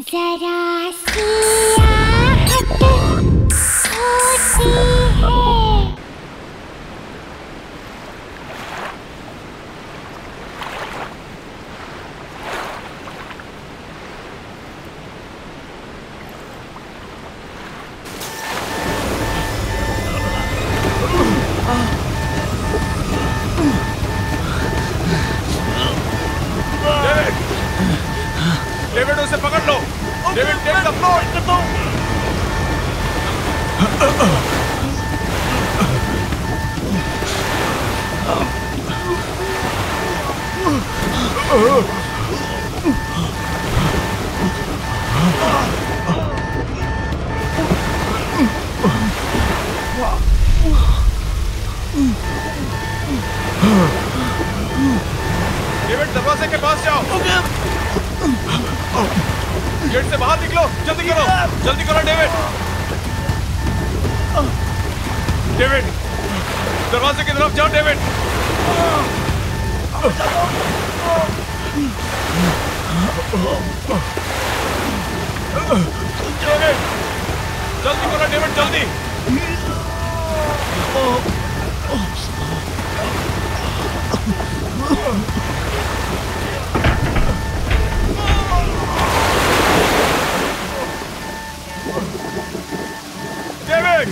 जरा सी आहट होती है। डेविड उसे पकड़ लो। David take the floor. David दरवाजे के पास जाओ। गेट से बाहर निकलो। जल्दी करो, जल्दी करो डेविड। डेविड दरवाजे की तरफ जाओ। डेविड डेविड जल्दी करो। डेविड जल्दी। डेविड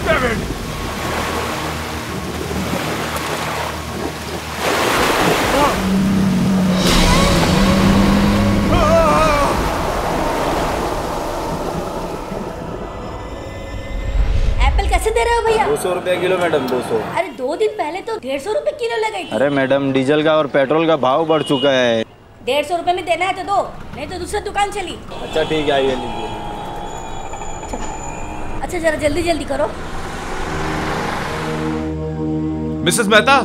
डेविड कैसे दे रहे हो भैया? 200 रुपया किलो मैडम। 200। अरे 2 दिन पहले तो 150 रुपए किलो लगाई थी। अरे मैडम डीजल का और पेट्रोल का भाव बढ़ चुका है। 150 रुपए में देना है तो दो, नहीं तो दूसरी दुकान चली। अच्छा ठीक है, आइए लीजिए। अच्छा जरा जल्दी जल्दी करो। मिसेस मेहता,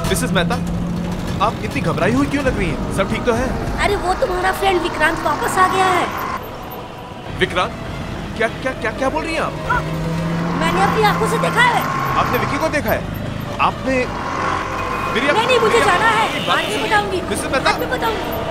मिसेस मेहता, आप इतनी घबराई हुई क्यों लग रही हैं? सब ठीक तो है? अरे वो तुम्हारा फ्रेंड विक्रांत वापस आ गया है। विक्रांत? क्या क्या क्या क्या बोल रही हैं आप? मैंने अपनी आंखों से देखा है। आपने विक्की को देखा है? आपने मेरी नहीं मुझे जाना है, बाद में बताऊंगी। मिसेस मेहता, बाद में बताऊंगी।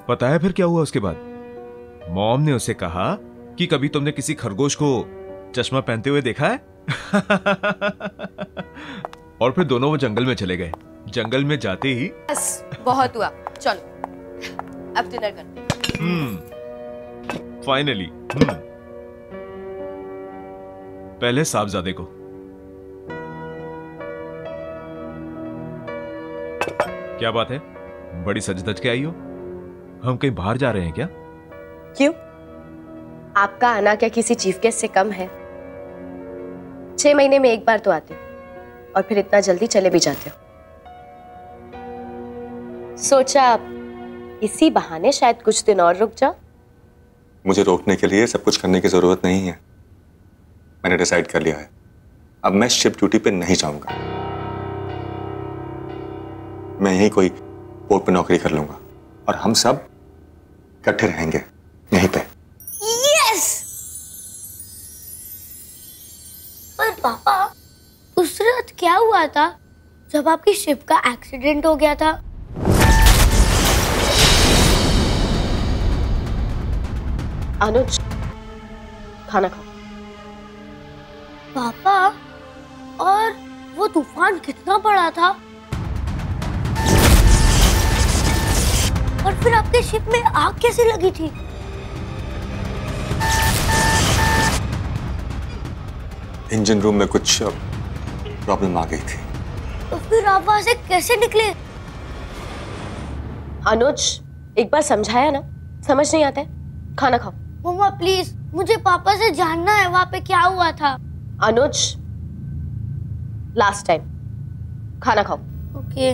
पता है फिर क्या हुआ उसके बाद? मॉम ने उसे कहा कि कभी तुमने किसी खरगोश को चश्मा पहनते हुए देखा है? और फिर दोनों वो जंगल में चले गए। जंगल में जाते ही बस बहुत हुआ, चलो अब डिनर करते हैं। फाइनली। पहले साहबजादे को। क्या बात है, बड़ी सज धज के आई हो? हम कहीं बाहर जा रहे हैं क्या? क्यों? आपका आना क्या किसी चीफ गेस्ट से कम है? 6 महीने में एक बार तो आते हो और फिर इतना जल्दी चले भी जाते हो। सोचा इसी बहाने शायद कुछ दिन और रुक जाओ। मुझे रोकने के लिए सब कुछ करने की जरूरत नहीं है। मैंने डिसाइड कर लिया है, अब मैं शिप ड्यूटी पे नहीं जाऊंगा। मैं यहीं कोई पोर्ट पे नौकरी कर लूंगा और हम सब इकट्ठे रहेंगे यहीं पे। यस। पर पापा, उस रात क्या हुआ था जब आपकी शिप का एक्सीडेंट हो गया था? अनुज, खाना खाओ। पापा, और वो तूफान कितना बड़ा था? और फिर आपके शिप में आग कैसे लगी थी? इंजन रूम में कुछ प्रॉब्लम आ गई थी। तो फिर आप वहां से कैसे निकले? अनुज, एक बार समझाया ना, समझ नहीं आता है। खाना खाओ। मम्मा प्लीज, मुझे पापा से जानना है वहां पे क्या हुआ था। अनुज, लास्ट टाइम, खाना खाओ। ओके।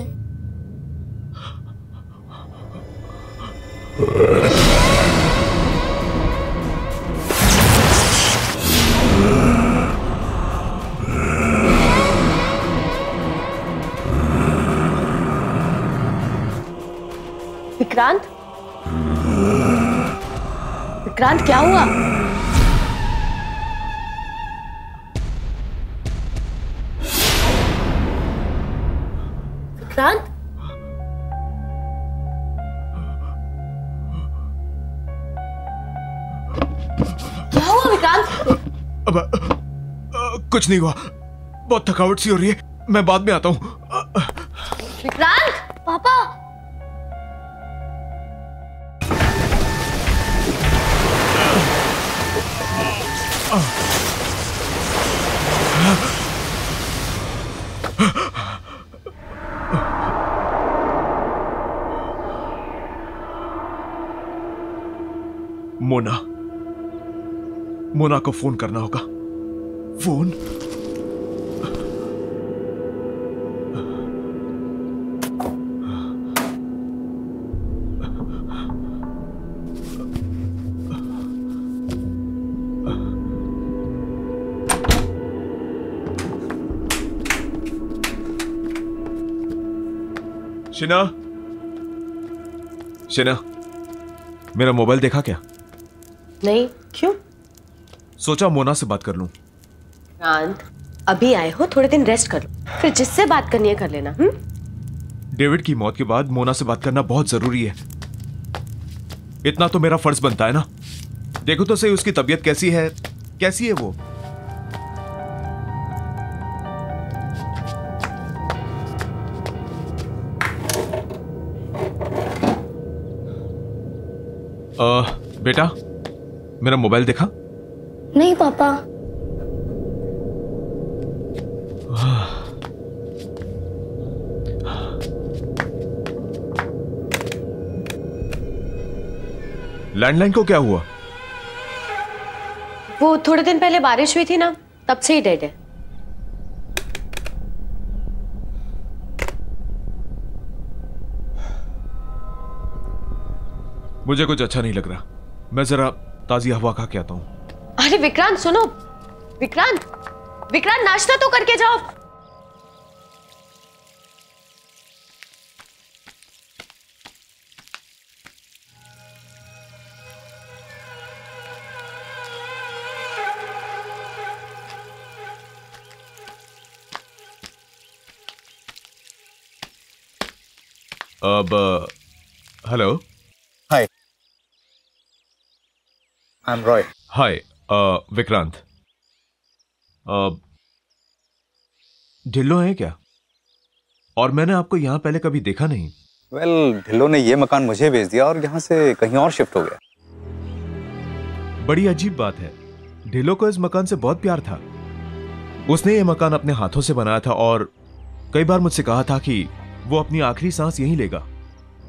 विक्रांत, विक्रांत क्या हुआ? विक्रांत, क्या हुआ विक्रांत? अब कुछ नहीं हुआ, बहुत थकावट सी हो रही है, मैं बाद में आता हूँ। विक्रांत, पापा। मोना को फोन करना होगा। फोन। शिना, शिना, मेरा मोबाइल देखा क्या? नहीं, क्यों? सोचा मोना से बात कर लूं। विक्रांत, अभी आए हो, थोड़े दिन रेस्ट कर लो, फिर जिससे बात करनी है कर लेना। डेविड की मौत के बाद मोना से बात करना बहुत जरूरी है। इतना तो मेरा फर्ज बनता है ना। देखो तो सही उसकी तबीयत कैसी है, कैसी है वो। बेटा, मेरा मोबाइल देखा? नहीं पापा। लैंडलाइन को क्या हुआ? वो थोड़े दिन पहले बारिश हुई थी ना, तब से ही डेड है। मुझे कुछ अच्छा नहीं लग रहा, मैं जरा ताजी हवा खा के आता हूं। अरे विक्रांत सुनो, विक्रांत, विक्रांत नाश्ता तो करके जाओ। अब hello. Hi, I am Roy. Hi Vikrant, Dhillon है क्या? और मैंने आपको यहाँ पहले कभी देखा नहीं। वेल, ढिल्लो ने ये मकान मुझे बेच दिया और यहाँ से कहीं और शिफ्ट हो गया। बड़ी अजीब बात है, ढिल्लो को इस मकान से बहुत प्यार था। उसने ये मकान अपने हाथों से बनाया था और कई बार मुझसे कहा था कि वो अपनी आखिरी सांस यहीं लेगा।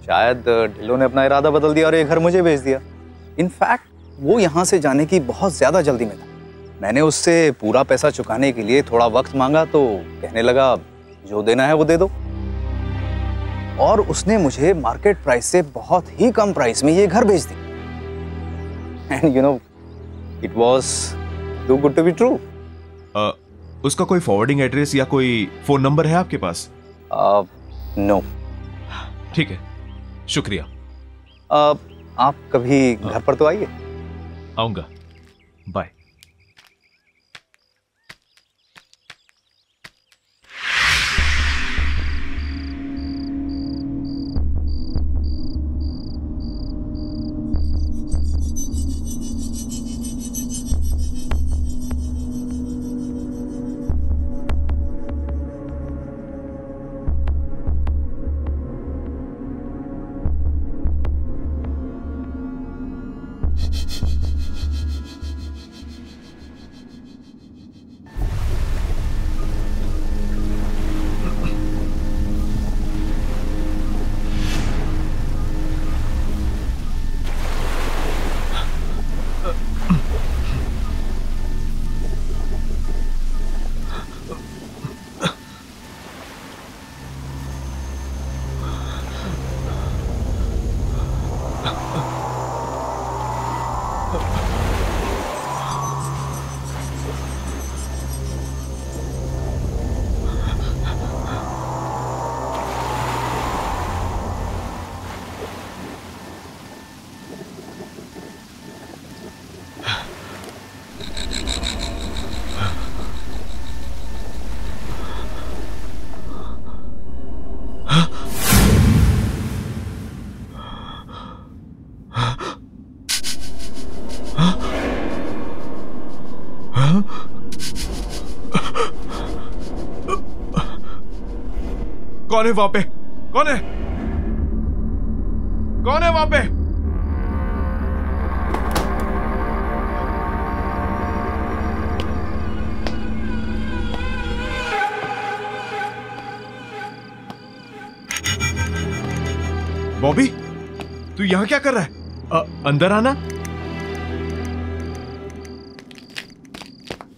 शायद ढिल्लो ने अपना इरादा बदल दिया और ये घर मुझे बेच दिया। इनफैक्ट वो यहाँ से जाने की बहुत ज्यादा जल्दी में था। मैंने उससे पूरा पैसा चुकाने के लिए थोड़ा वक्त मांगा तो कहने लगा जो देना है वो दे दो। और उसने मुझे मार्केट प्राइस से बहुत ही कम प्राइस में ये घर बेच दिया। And you know, it was too good to be true. उसका कोई फॉरवर्डिंग एड्रेस या कोई फोन नंबर है आपके पास? No. ठीक है, शुक्रिया। आप कभी घर पर तो आइए। आऊंगा, बाय। कौन है वहां पे? कौन है? कौन है वहां पे? बॉबी, तू यहां क्या कर रहा है? अंदर आना।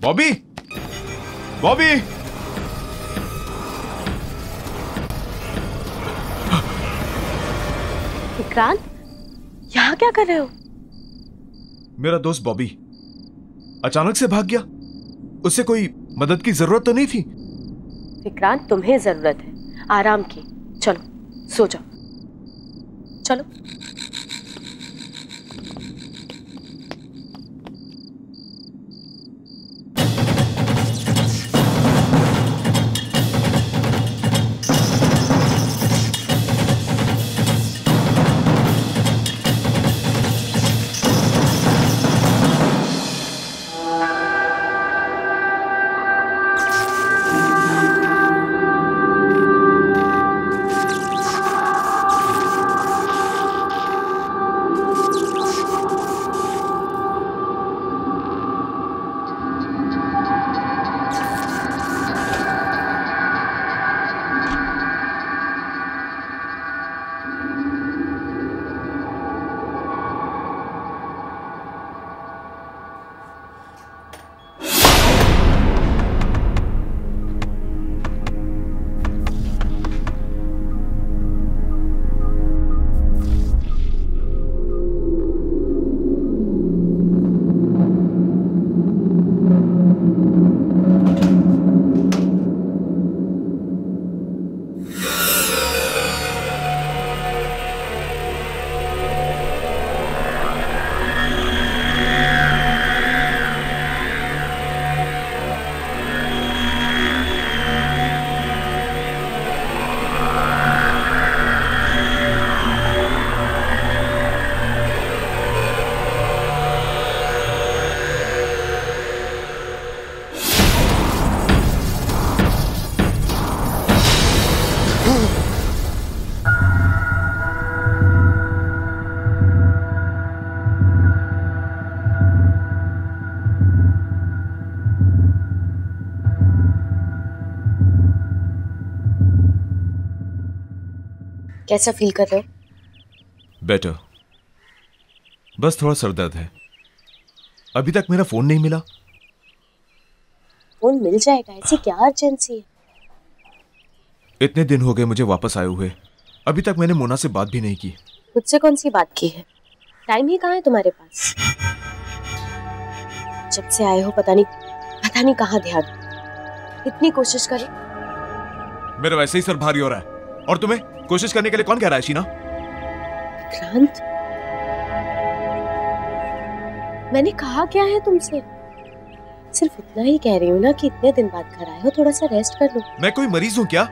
बॉबी, बॉबी, विक्रांत, यहाँ क्या कर रहे हो? मेरा दोस्त बॉबी अचानक से भाग गया। उससे कोई मदद की जरूरत तो नहीं थी? विक्रांत, तुम्हें जरूरत है आराम की। चलो सो जाओ, चलो। कैसा फील कर रहे हो? बेटर, बस थोड़ा सर दर्द है। अभी तक मेरा फोन नहीं मिला। फोन मिल जाएगा, ऐसी क्या अर्जेंसी है? इतने दिन हो गए मुझे वापस आए हुए, अभी तक मैंने मोना से बात भी नहीं की। मुझसे कौन सी बात की है? टाइम ही कहाँ है तुम्हारे पास? जब से आए हो पता नहीं कहाँ ध्यान। इतनी कोशिश करी। मेरा वैसे ही सर भारी हो रहा है, और तुम्हें कोशिश करने के लिए कौन कह रहा है शीना? विक्रांत, मैंने कहा क्या है तुमसे? सिर्फ इतना ही कह रही हूँ ना कि इतने दिन बाद घर आए हो, थोड़ा सा रेस्ट कर लो। मैं कोई मरीज हूँ क्या?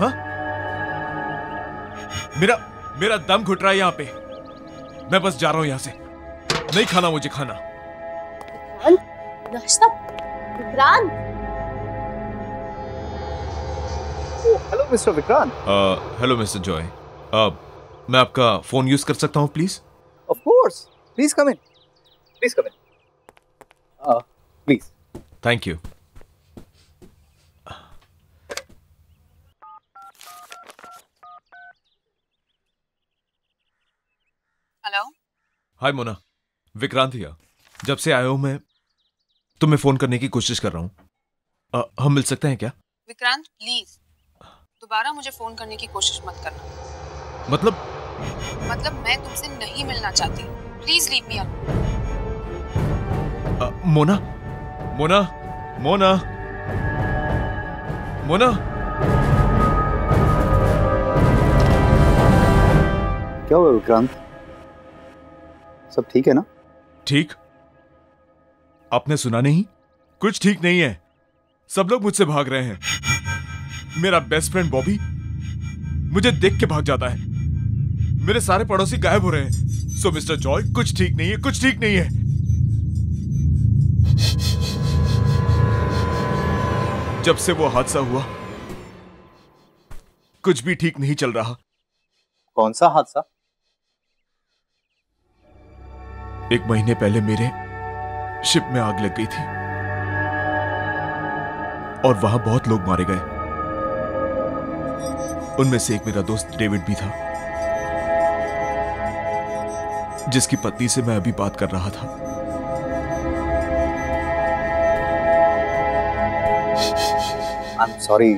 हाँ, मेरा दम घुट रहा है यहाँ पे। मैं बस जा रहा हूँ यहाँ से। नहीं खाना मुझे खाना। विक्रांत, नाश्ता। Vikrant, hello mister Vikrant. Hello mister Joy, मैं आपका फोन यूज कर सकता हूँ please? Of course, please come in, please come in, please. Thank you. Hello, hi Mona, Vikrant here. जब से आया हूँ मैं तुम्हें फोन करने की कोशिश कर रहा हूँ। हम मिल सकते हैं क्या? विक्रांत प्लीज दोबारा मुझे फोन करने की कोशिश मत करना। मतलब मैं तुमसे नहीं मिलना चाहती। Please leave me alone. Mona, Mona, Mona, Mona. क्या हुआ विक्रांत? सब ठीक है ना? ठीक? आपने सुना नहीं? कुछ ठीक नहीं है। सब लोग मुझसे भाग रहे हैं। मेरा बेस्ट फ्रेंड बॉबी मुझे देख के भाग जाता है। मेरे सारे पड़ोसी गायब हो रहे हैं। सो मिस्टर जॉय, कुछ ठीक नहीं है, कुछ ठीक नहीं है। जब से वो हादसा हुआ कुछ भी ठीक नहीं चल रहा। कौन सा हादसा? 1 महीने पहले मेरे शिप में आग लग गई थी और वहां बहुत लोग मारे गए। उनमें से एक मेरा दोस्त डेविड भी था, जिसकी पत्नी से मैं अभी बात कर रहा था। आई एम सॉरी,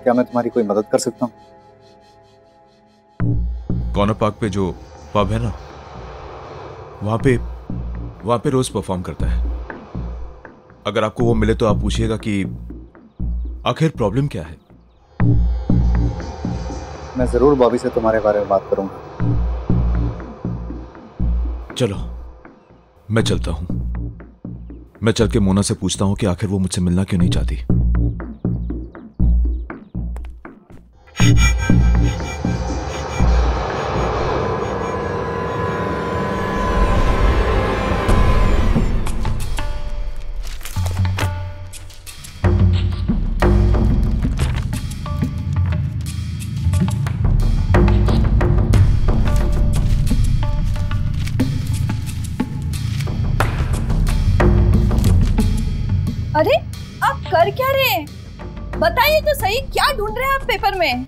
क्या मैं तुम्हारी कोई मदद कर सकता हूँ? कॉर्नर पार्क पे जो पब है ना, वहां पे रोज परफॉर्म करता है। अगर आपको वो मिले तो आप पूछिएगा कि आखिर प्रॉब्लम क्या है। मैं जरूर बॉबी से तुम्हारे बारे में बात करूंगा। चलो मैं चलता हूं। मैं चल के मोना से पूछता हूं कि आखिर वो मुझसे मिलना क्यों नहीं चाहती। अरे आप कर क्या रहे हैं? बताइए तो सही, क्या ढूंढ रहे हैं आप पेपर में?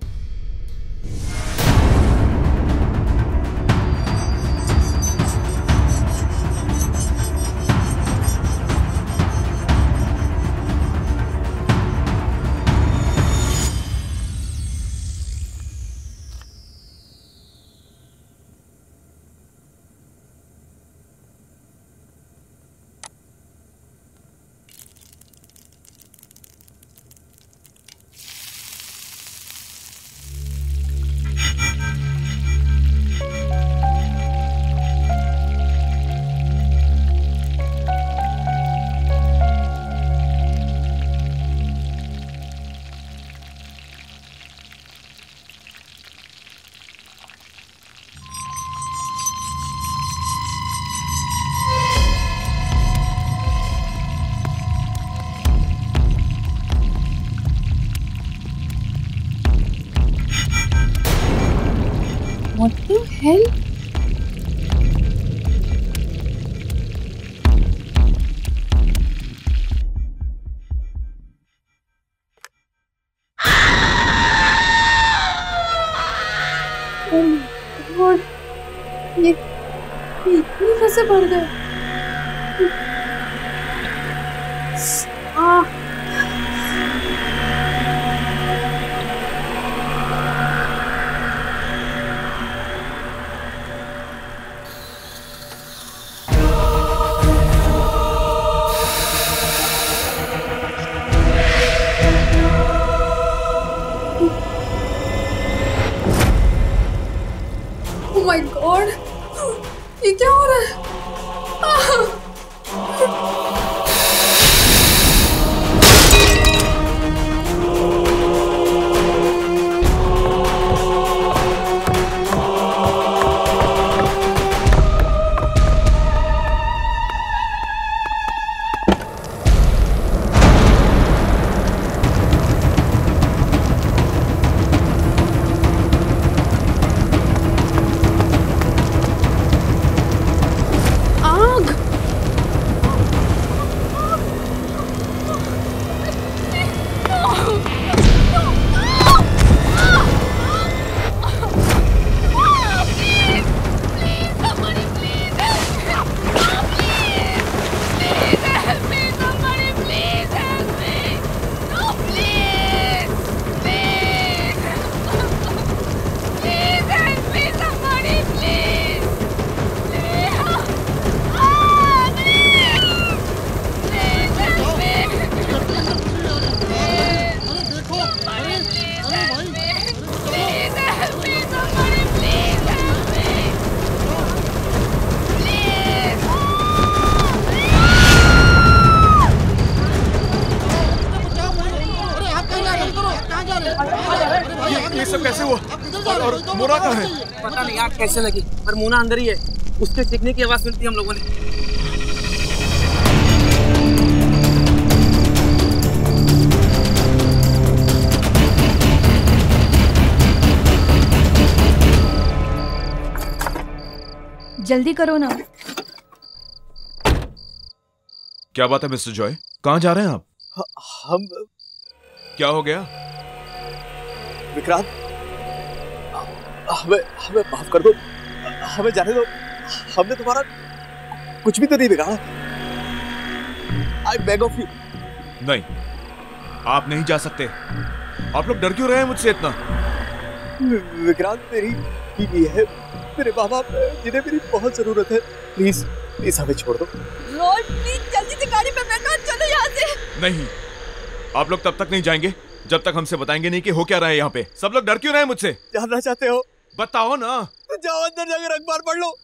What the hell? Oh my God! ये इतनी कैसे बढ़ गए? गॉड, ये क्या हो रहा है? ये सब कैसे हुआ? और मोना कहाँ है? पता नहीं आग कैसे लगी, पर मोना अंदर ही है। उसके चीखने की आवाज सुनती हम लोगों ने। जल्दी करो ना। क्या बात है मिस्टर जॉय, कहाँ जा रहे हैं आप? हम क्या हो गया? विक्रांत, हमें हमें माफ कर दो, हमें जाने दो। हमने तुम्हारा कुछ भी तो नहीं बिगाड़ा। I beg of you. नहीं, आप नहीं जा सकते। आप लोग डर क्यों रहे हैं मुझसे इतना? विक्रांत, मेरी बीवी है, मेरे माँ बाप जिन्हें मेरी बहुत जरूरत है। प्लीज प्लीज हमें छोड़ दो। रोड, प्लीज जल्दी से गाड़ी पे बैठो, चलो यहाँ से। नहीं, आप लोग तब तक नहीं जाएंगे जब तक हमसे बताएंगे नहीं कि हो क्या रहा है यहाँ पे। सब लोग डर क्यों रहे हैं मुझसे? जानना चाहते हो? बताओ ना। तो जाओ अंदर जाकर अखबार पढ़ लो।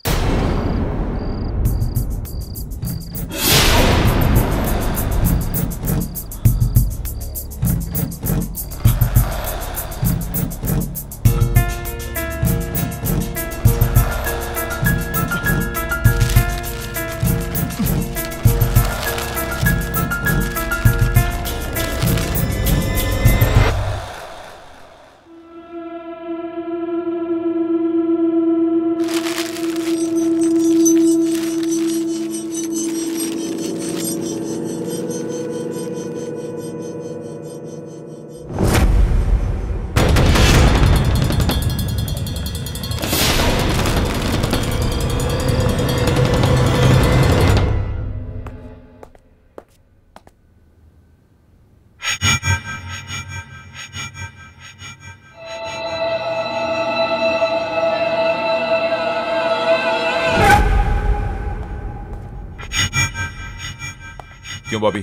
क्यों बॉबी,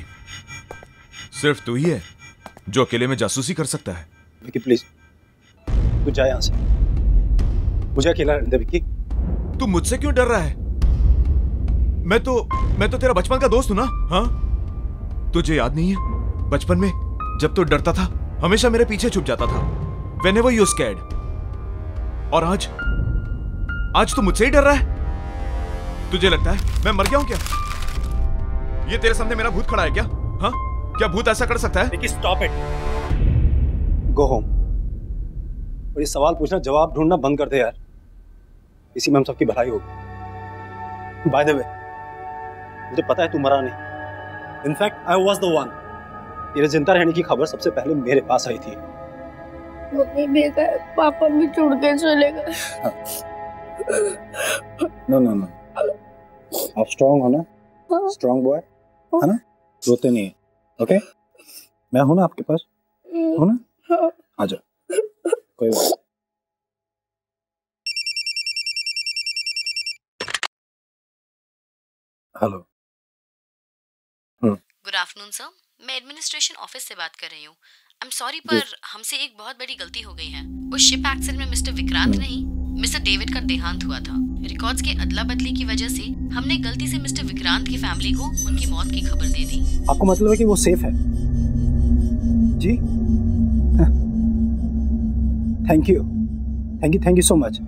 सिर्फ तू ही है जो अकेले में जासूसी कर सकता है? विक्की प्लीज, तू जा यहाँ से, मुझे अकेला रहने दे। विक्की, तू मुझसे क्यों डर रहा है? मैं तो तेरा बचपन का दोस्त हूं ना। हाँ, तुझे याद नहीं है बचपन में जब तू डरता था हमेशा मेरे पीछे छुप जाता था? Whenever you scared। और आज तू मुझसे ही डर रहा है? तुझे लगता है मैं मर गया हूं क्या? ये तेरे सामने मेरा भूत खड़ा है क्या? हाँ, क्या भूत ऐसा कर सकता है? Vicky stop it, go home. और ये सवाल पूछना, जवाब ढूंढना बंद कर दे यार। इसी में हम सबकी भलाई होगी। बाय द वे, मुझे पता है तू मरा नहीं। In fact I was the one. तेरे जिंदा रहने की खबर सबसे पहले मेरे पास आई थी। मम्मी देखा, पापा भी छोड़ के चले गए। नो, आप स्ट्रांग हो ना? स्ट्रांग बॉय है ना? रोते नहीं है, ओके? मैं हूं ना आपके पास, हो ना? आ जाओ, कोई बात। हेलो। गुड आफ्टरनून सर, मैं एडमिनिस्ट्रेशन ऑफिस से बात कर रही हूँ। आई एम सॉरी, पर हमसे एक बहुत बड़ी गलती हो गई है। उस शिप एक्सीडेंट में मिस्टर विक्रांत नहीं मिस्टर डेविड का देहांत हुआ था। रिकॉर्ड्स के अदला बदली की वजह से हमने गलती से मिस्टर विक्रांत की फैमिली को उनकी मौत की खबर दे दी। आपको मतलब है कि वो सेफ है? जी, thank you so much.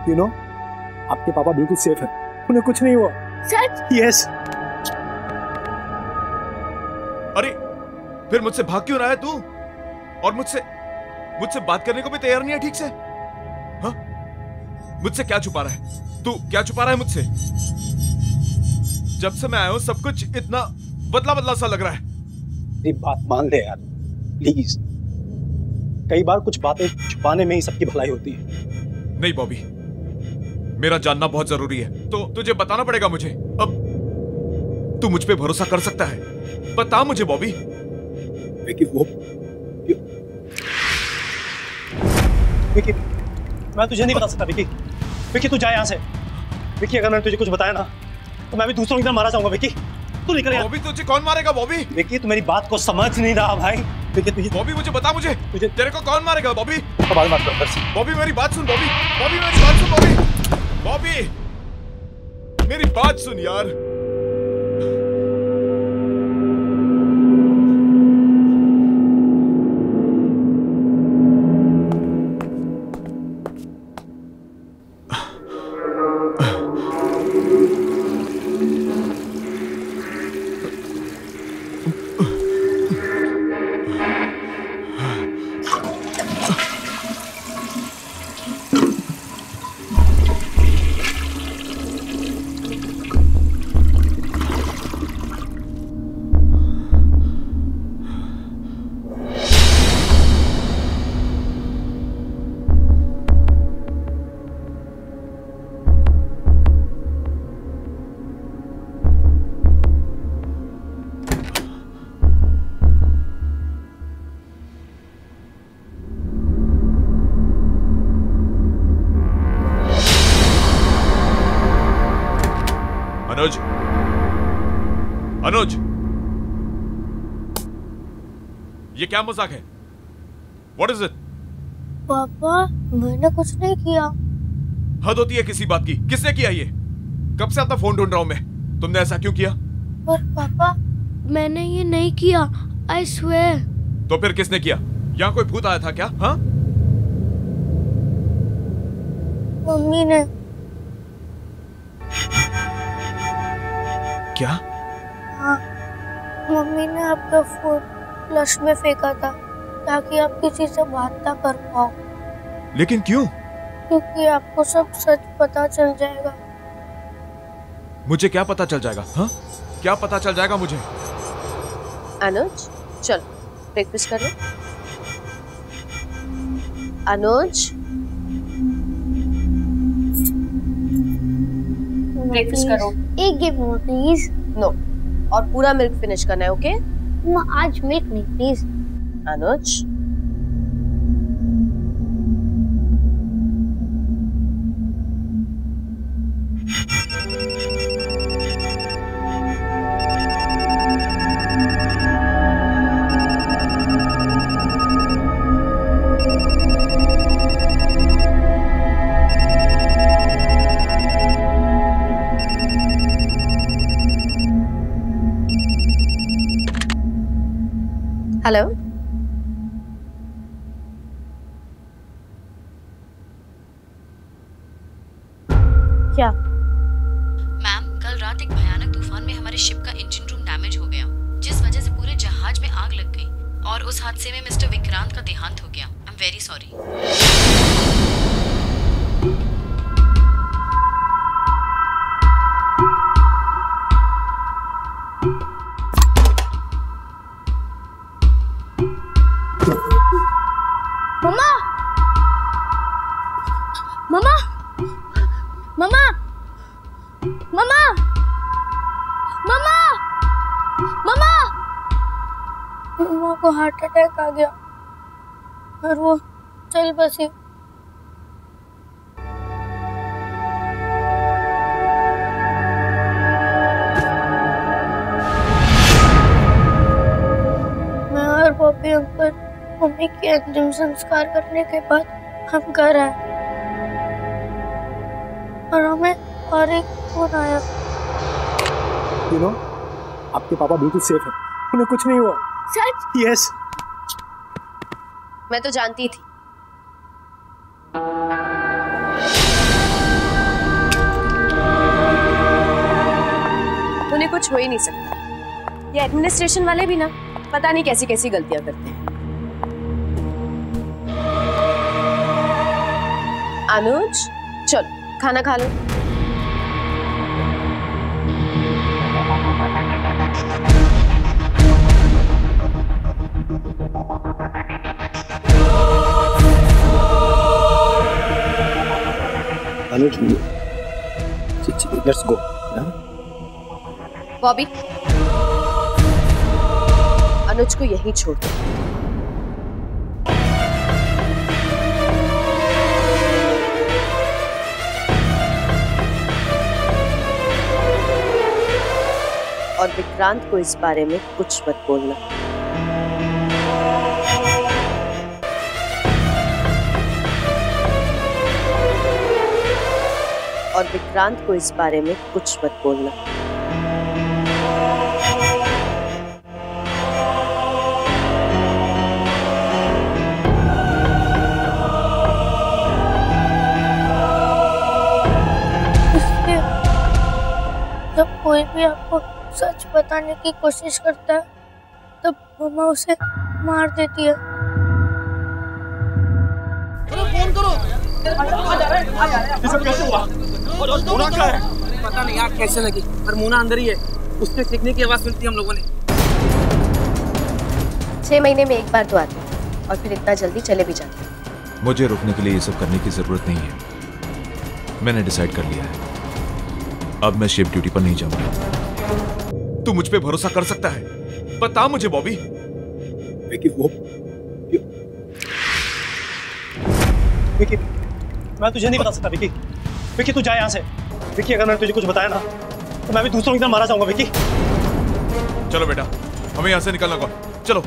You know, आपके पापा बिल्कुल सेफ है, उन्हें कुछ नहीं हुआ। सच? यस। अरे फिर मुझसे भाग क्यों रहा है तू? और मुझसे बात करने को भी तैयार नहीं है ठीक से? हाँ? मुझसे क्या छुपा रहा है तू? क्या छुपा रहा है मुझसे? जब से मैं आया हूं सब कुछ इतना बदला बदला सा लग रहा है। मेरी बात मान ले यार, प्लीज। कई बार कुछ बातें छुपाने में ही सबकी भलाई होती है। नहीं बॉबी, मेरा जानना बहुत जरूरी है, तो तुझे बताना पड़ेगा मुझे। अब तू मुझ पे भरोसा कर सकता है, बता मुझे बॉबी। विकी, मैं तुझे नहीं बता सकता विकी। विकी तू जा यहाँ से। विकी, अगर मैंने तुझे कुछ बताया ना तो मैं भी दूसरों की तरह मारा जाऊंगा। विकी तू निकल यहाँ। बॉबी तुझे कौन मारेगा बॉबी? विकी तू मेरी बात को समझ नहीं रहा भाई। विकी तुझे बॉबी मुझे बता, मुझे तेरे को कौन मारेगा बॉबी? बात मत कर। बॉबी मेरी बात सुन बॉबी, बॉबी मेरी बात सुन बॉबी, बॉबी मेरी बात सुन यार। अनुज, ये क्या मजाक है? What is it? पापा, मैंने कुछ नहीं किया। हद होती है किसी बात की। किसने किया ये? कब से अपना फोन ढूंढ रहा हूं मैं। तुमने ऐसा क्यों किया? पर पापा, मैंने ये नहीं किया। I swear। तो फिर किसने किया? यहाँ कोई भूत आया था क्या? हाँ? मम्मी ने। क्या? हाँ, मम्मी ने आपका फोन फ्लश में फेंका था ताकि आप किसी से बात ना कर पाओ। लेकिन क्यों? क्योंकि आपको सब सच पता चल जाएगा। मुझे क्या पता चल जाएगा? हाँ? क्या पता चल जाएगा मुझे? अनुज, चल ब्रेकफास्ट कर लो। अनुज, ब्रेकफास्ट करो। एक गिव मोर प्लीज। नो, और पूरा मिल्क फिनिश करना है, ओके? आज मिल्क नहीं प्लीज। Anuj, hello. क्या? मैम, कल रात एक भयानक तूफान में हमारे शिप का इंजन रूम डैमेज हो गया, जिस वजह से पूरे जहाज में आग लग गई और उस हादसे में मिस्टर विक्रांत का देहांत हो गया। I am very sorry. मम्मा, मम्मा, मम्मा, मम्मा, मम्मा, मम्मा, मम्मा को हार्ट अटैक आ गया और वो चल बसी। मैं और पॉपी अंकल मम्मी के अंतिम संस्कार करने के बाद हम घर आए। और हमें और एक फोन आया। यू नो, आपके पापा बिल्कुल सेफ है, उन्हें कुछ नहीं हुआ। सच? यस। मैं तो जानती थी। उन्हें कुछ हो ही नहीं सकता। ये एडमिनिस्ट्रेशन वाले भी ना पता नहीं कैसी कैसी गलतियां करते हैं। अनुज, चल खाना खा लो। अनुज, लेट्स गो। बॉबी, अनुज को यहीं छोड़ दो। और विक्रांत को इस बारे में कुछ मत बोलना। और विक्रांत को इस बारे में कुछ मत बोलना। इसलिए जब कोई भी आपको सच बताने की कोशिश करता है तब मम्मा उसे मार देती है। फोन करो। ये सब कैसे हुआ? मोना कहाँ है? पता नहीं यार कैसे लगी, पर मोना अंदर ही है। उसके सीखने की आवाज सुनती हम लोगों ने। 6 महीने में एक बार तो आते और फिर इतना जल्दी चले भी जाते। मुझे रुकने के लिए ये सब करने की जरूरत नहीं है। मैंने डिसाइड कर लिया है, अब मैं शिफ्ट ड्यूटी पर नहीं जाऊंगा। तू मुझ पे भरोसा कर सकता है? बता मुझे बॉबी। विकी, वो विकी, मैं तुझे नहीं बता सकता विकी। विकी तू जा यहाँ से। विकी, अगर मैंने तुझे कुछ बताया ना तो मैं भी दूसरों की तरह मारा जाऊंगा विकी। चलो बेटा, हमें यहाँ से निकलना होगा। चलो।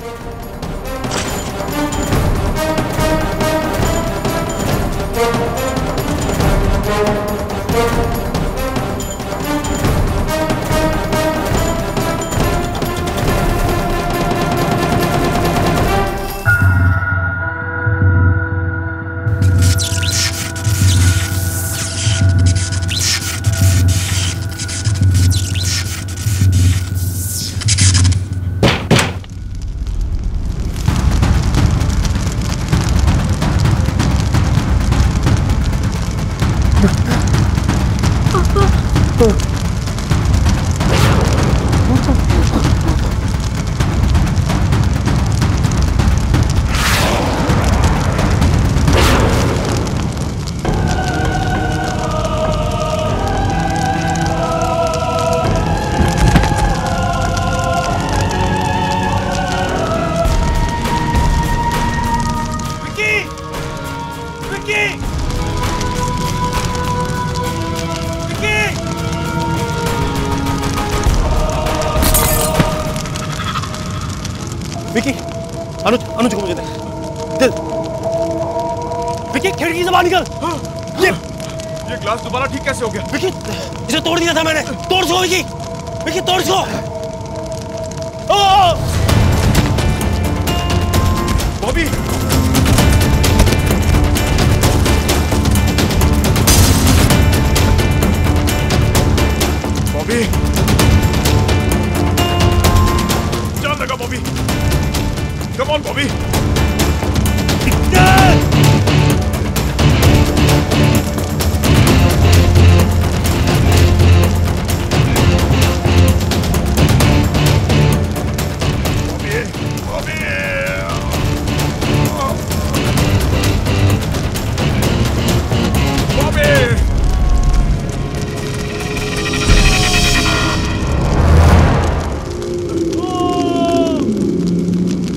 विकी, अनुज को मुझे दे। विकी, खिड़की से बाहर निकल। ये ग्लास दोबारा ठीक कैसे हो गया? विकी, इसे तोड़ दिया था मैंने। तोड़ इसको विकी। विकी, तोड़ इसको। बॉबी, बॉबी, जान लगा बॉबी। Come on Bobby.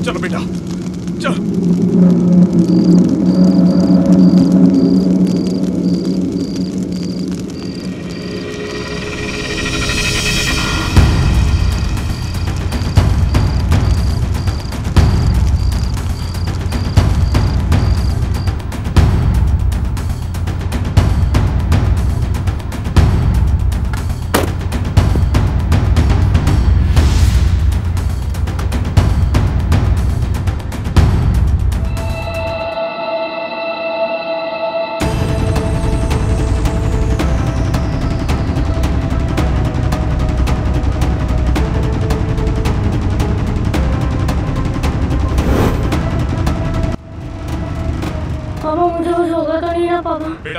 चलो बेटा, चलो।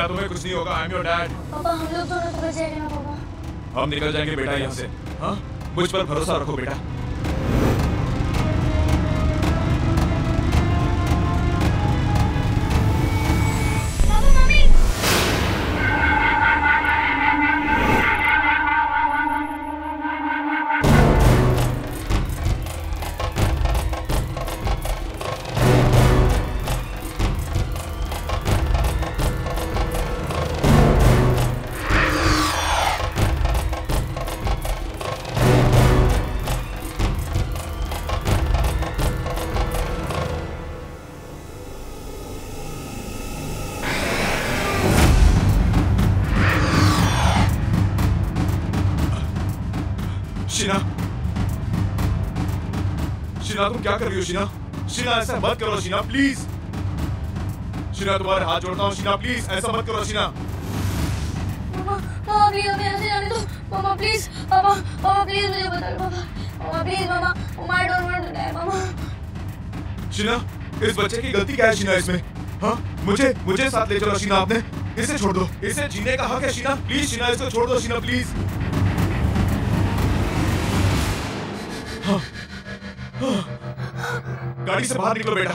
शीना तुम्हें कुछ नहीं होगा, आई एम योर डैड। पापा हम लोग दोनों तो बच जाएंगे ना पापा? हम निकल जाएंगे बेटा यहाँ से। हाँ, मुझ पर भरोसा रखो बेटा। शीना, शीना तुम क्या कर रही हो शीना? शीना ऐसा मत करो शीना, प्लीज। शीना तुम्हारे हाथ जोड़ता हूँ शीना, प्लीज ऐसा मत करो शीना। मामा प्लीज हमें ऐसे जाने दो। मामा प्लीज, पापा प्लीज मुझे बता दो पापा। मामा प्लीज मामा, मार दो मामा। शीना, इस बच्चे की गलती क्या है शीना इसमें? हाँ, मुझे साथ ले चलो शीना, आपने इसे छोड़ दो, इसे जीने का हक है शीना, प्लीज शीना इसको छोड़ दो शीना, प्लीज। हाँ, हाँ, गाड़ी से बाहर निकलो बेटा।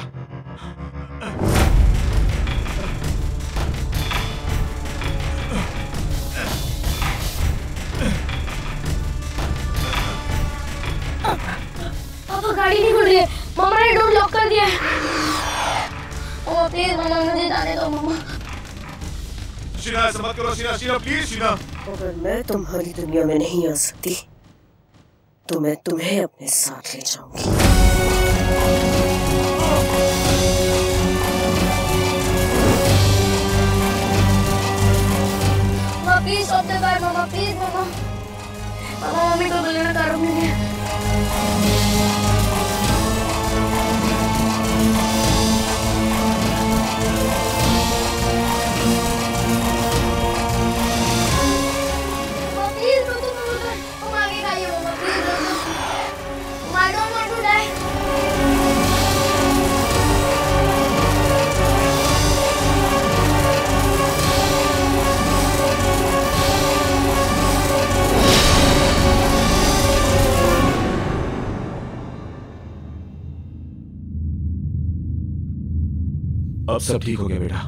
पापा गाड़ी नहीं खुल रही है, मामा ने डोर लॉक कर दिया है। मामा प्लीज मामा मुझे जाने दो मामा। शीना ऐसा मत करो शीना, शीना प्लीज शीना। अगर मैं तुम्हारी दुनिया में नहीं आ सकती तो मैं तुम्हें अपने साथ ले जाऊंगी। मामा प्लीज स्टॉप द कार मामा, प्लीज मामा। मामा मम्मी को बुलाना कार में है। अब सब ठीक हो गया बेटा,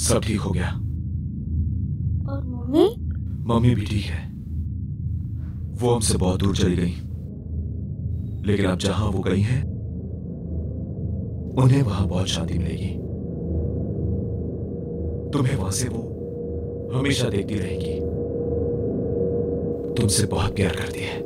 सब ठीक हो गया। और मम्मी? मम्मी भी ठीक है। वो हमसे बहुत दूर चली गई, लेकिन अब जहां वो गई हैं, उन्हें वहां बहुत शांति मिलेगी। तुम्हें वहां से वो हमेशा देखती रहेगी। तुमसे बहुत प्यार करती है।